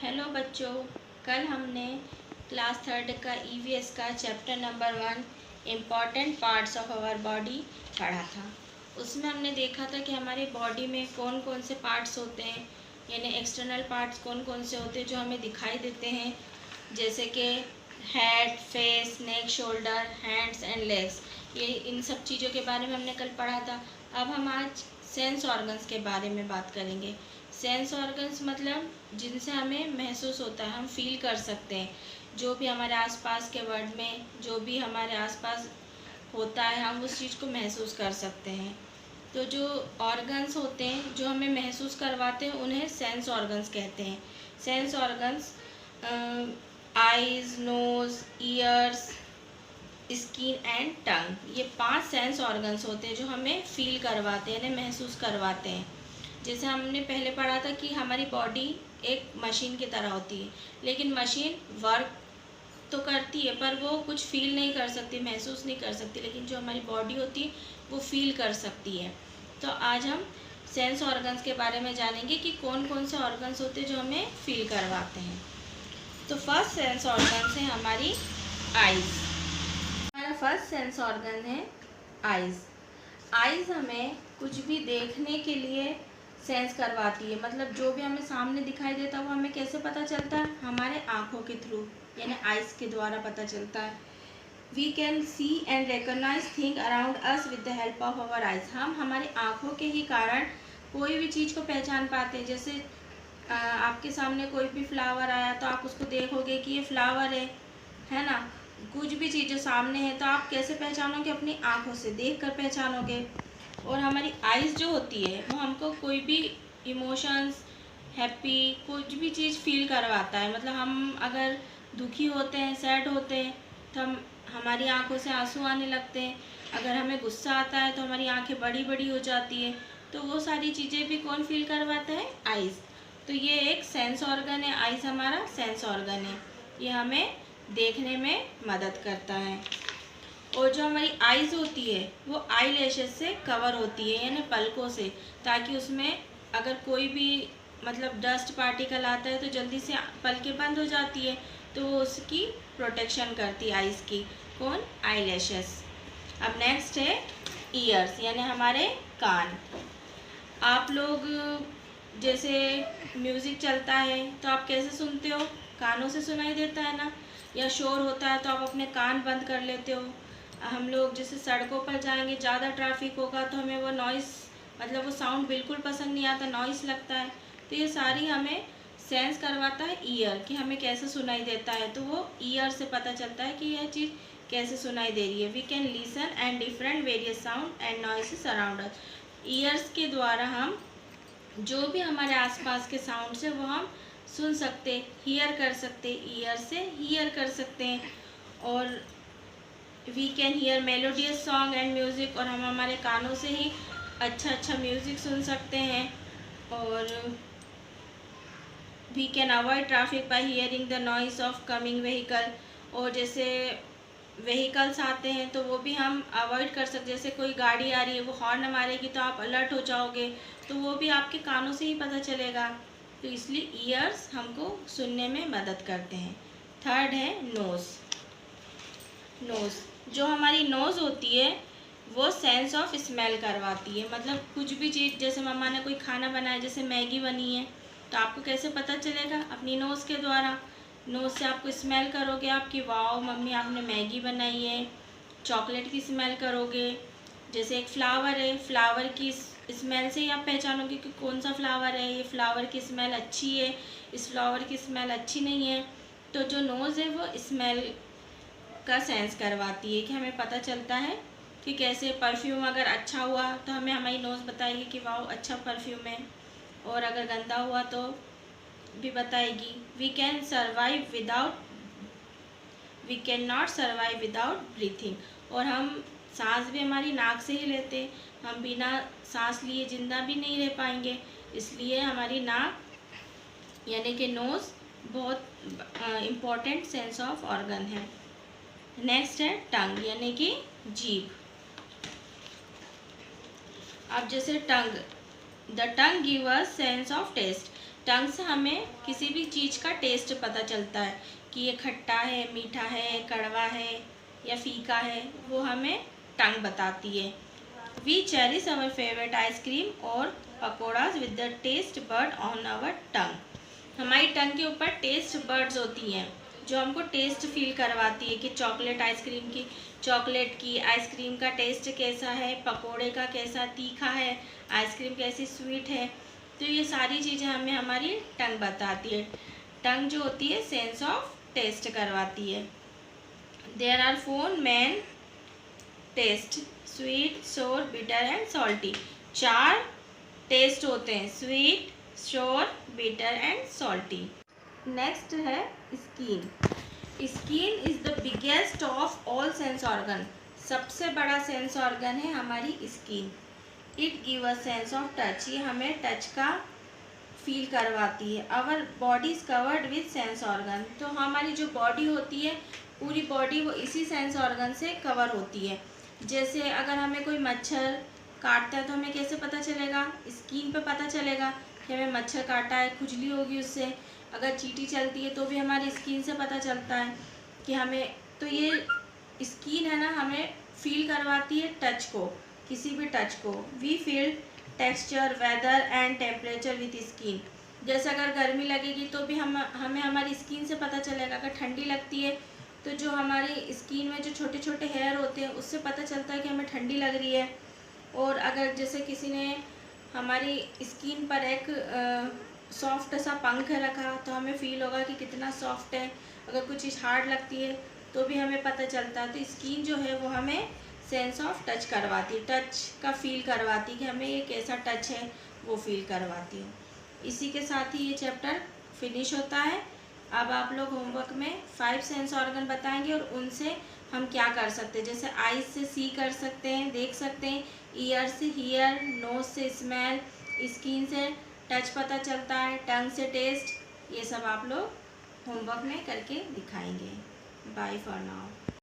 Hello बच्चों, कल हमने क्लास थर्ड का ईवीएस का chapter number 1 important parts of our body पढ़ा था। उसमें हमने देखा था कि हमारी बॉडी में कौन कौन से पार्ट्स होते हैं, यानी एक्सटर्नल पार्ट्स कौन कौन से होते हैं जो हमें दिखाई देते हैं, जैसे कि head, face, neck, shoulder, hands and legs. ये इन सब चीज़ों के बारे में हमने कल पढ़ा था। अब हम आज सेंस ऑर्गन्स के बारे में बात करेंगे। सेंस ऑर्गन्स मतलब जिनसे हमें महसूस होता है, हम फील कर सकते हैं। जो भी हमारे आसपास के वर्ल्ड में जो भी हमारे आसपास होता है, हम उस चीज़ को महसूस कर सकते हैं। तो जो ऑर्गन्स होते हैं जो हमें महसूस करवाते हैं, उन्हें सेंस ऑर्गन्स कहते हैं। Sense organs eyes, nose, ears, skin and tongue, ये 5 सेंस ऑर्गन्स होते हैं जो हमें फील करवाते हैं, यानी महसूस करवाते हैं। जैसे हमने पहले पढ़ा था कि हमारी बॉडी एक मशीन की तरह होती है, लेकिन मशीन वर्क तो करती है पर वो कुछ फील नहीं कर सकती, महसूस नहीं कर सकती, लेकिन जो हमारी बॉडी होती है वो फील कर सकती है। तो आज हम सेंस ऑर्गन्स के बारे में जानेंगे कि कौन कौन से ऑर्गन्स होते हैं जो हमें फील करवाते हैं। तो फर्स्ट सेंस ऑर्गन्स है हमारी आइज़। हमारा फर्स्ट सेंस ऑर्गन है आइज़। आइज़ हमें कुछ भी देखने के लिए सेंस करवाती है, मतलब जो भी हमें सामने दिखाई देता है वो हमें कैसे पता चलता है, हमारे आँखों के थ्रू, यानी आइज़ के द्वारा पता चलता है। We can see and recognise thing around us with the help of our eyes. हम हमारी आँखों के ही कारण कोई भी चीज़ को पहचान पाते हैं। जैसे आपके सामने कोई भी फ्लावर आया तो आप उसको देखोगे कि ये फ्लावर है ना। कुछ भी चीज़ जो सामने है तो आप कैसे पहचानोगे, अपनी आँखों से देख कर पहचानोगे। और हमारी आइज़ जो होती है वो हमको कोई भी इमोशंस, हैप्पी, कुछ भी चीज़ फील करवाता है। मतलब हम अगर दुखी होते हैं, सैड होते हैं तो हमारी आंखों से आंसू आने लगते हैं। अगर हमें गुस्सा आता है तो हमारी आंखें बड़ी बड़ी हो जाती है। तो वो सारी चीज़ें भी कौन फील करवाता है, आइज़। तो ये एक सेंस ऑर्गन है, आइज़ हमारा सेंस ऑर्गन है। ये हमें देखने में मदद करता है। और जो हमारी आइज़ होती है वो आई लैशेस से कवर होती है, यानी पलकों से, ताकि उसमें अगर कोई भी मतलब डस्ट पार्टिकल आता है तो जल्दी से पलकें बंद हो जाती है, तो वो उसकी प्रोटेक्शन करती है आइज़ की। कौन, आई लैशेस। अब नेक्स्ट है ईयर्स, यानी हमारे कान। आप लोग जैसे म्यूज़िक चलता है तो आप कैसे सुनते हो, कानों से सुनाई देता है ना, या शोर होता है तो आप अपने कान बंद कर लेते हो। हम लोग जैसे सड़कों पर जाएंगे, ज़्यादा ट्रैफिक होगा तो हमें वो नॉइस, मतलब वो साउंड बिल्कुल पसंद नहीं आता, नॉइस लगता है। तो ये सारी हमें सेंस करवाता है ईयर, कि हमें कैसे सुनाई देता है। तो वो ईयर से पता चलता है कि यह चीज़ कैसे सुनाई दे रही है। We can listen and different various sound and noises around us. Ears के द्वारा हम जो भी हमारे आसपास के साउंड्स है वो हम सुन सकते, हियर कर सकते, ईयर से हियर कर सकते हैं। और we can hear melodious song and music, और हम हमारे कानों से ही अच्छा अच्छा म्यूज़िक सुन सकते हैं। और we can avoid traffic by hearing the noise of coming vehicle. और जैसे व्हीकल्स आते हैं तो वो भी हम अवॉइड कर सकते। जैसे कोई गाड़ी आ रही है, वो हॉर्न मारेगी तो आप अलर्ट हो जाओगे, तो वो भी आपके कानों से ही पता चलेगा। तो इसलिए ईयर्स हमको सुनने में मदद करते हैं। थर्ड है नोज़। नोज़, जो हमारी नोज़ होती है वो सेंस ऑफ स्मेल करवाती है। मतलब कुछ भी चीज़, जैसे मम्मा ने कोई खाना बनाया, जैसे मैगी बनी है, तो आपको कैसे पता चलेगा, अपनी नोज़ के द्वारा। नोज़ से आपको स्मेल करोगे आपकी, वाओ मम्मी आपने मैगी बनाई है। चॉकलेट की स्मेल करोगे, जैसे एक फ्लावर है, फ्लावर की स्मेल से ही आप पहचानोगे कि कौन सा फ्लावर है, ये फ्लावर की स्मेल अच्छी है, इस फ्लावर की स्मेल अच्छी नहीं है। तो जो नोज़ है वो स्मेल का सेंस करवाती है, कि हमें पता चलता है कि कैसे परफ्यूम अगर अच्छा हुआ तो हमें हमारी नोज़ बताएगी कि वाह अच्छा परफ्यूम है, और अगर गंदा हुआ तो भी बताएगी। We can survive without, we can not survive without breathing. और हम सांस भी हमारी नाक से ही लेते, हम बिना सांस लिए जिंदा भी नहीं रह पाएंगे। इसलिए हमारी नाक यानी कि नोज़ बहुत इम्पोर्टेंट सेंस ऑफ ऑर्गन है। नेक्स्ट है टंग, यानी कि जीभ। अब जैसे tongue, the tongue give us sense of taste, tongue से हमें किसी भी चीज़ का टेस्ट पता चलता है कि ये खट्टा है, मीठा है, कड़वा है या फीका है, वो हमें टंग बताती है। We cherish our favourite ice cream और pakoras with the taste bud on our tongue. हमारी टंग के ऊपर टेस्ट बर्ड्स होती हैं जो हमको टेस्ट फील करवाती है कि चॉकलेट आइसक्रीम की, चॉकलेट की आइसक्रीम का टेस्ट कैसा है, पकोड़े का कैसा तीखा है, आइसक्रीम कैसी स्वीट है। तो ये सारी चीज़ें हमें हमारी टंग बताती है। टंग जो होती है सेंस ऑफ टेस्ट करवाती है। There are 4 main taste, sweet, sour, bitter and salty. 4 taste होते हैं, sweet, sour, bitter and salty. Next है skin. Skin is the biggest of all sense organ. सबसे बड़ा सेंस ऑर्गन है हमारी skin. It give a sense of touch. ये हमें touch का फील करवाती है। Our body is covered with sense organ. तो हमारी जो बॉडी होती है, पूरी बॉडी वो इसी सेंस ऑर्गन से कवर होती है। जैसे अगर हमें कोई मच्छर काटता है तो हमें कैसे पता चलेगा? स्किन पे पता चलेगा कि हमें मच्छर काटा है, खुजली होगी उससे। अगर चींटी चलती है तो भी हमारी स्किन से पता चलता है कि हमें, तो ये स्किन है ना, हमें फील करवाती है टच को, किसी भी टच को। We feel texture, weather and temperature with skin. जैसे अगर गर्मी लगेगी तो भी हमें हमारी स्किन से पता चलेगा। अगर ठंडी लगती है तो जो हमारी स्किन में जो छोटे छोटे हेयर होते हैं उससे पता चलता है कि हमें ठंडी लग रही है। और अगर जैसे किसी ने हमारी स्किन पर एक सॉफ्ट सा पंख रखा तो हमें फील होगा कि कितना सॉफ्ट है। अगर कुछ चीज़ हार्ड लगती है तो भी हमें पता चलता है। तो स्किन जो है वो हमें सेंस ऑफ टच करवाती है, टच का फील करवाती है कि हमें ये कैसा टच है वो फील करवाती है। इसी के साथ ही ये चैप्टर फिनिश होता है। अब आप लोग होमवर्क में 5 सेंस ऑर्गन बताएंगे और उनसे हम क्या कर सकते हैं। जैसे आईज से सी कर सकते हैं, देख सकते हैं, ईयर से हियर, नोज से स्मेल, स्किन से टच पता चलता है, टंग से टेस्ट। ये सब आप लोग होमवर्क में करके दिखाएंगे। Bye for now.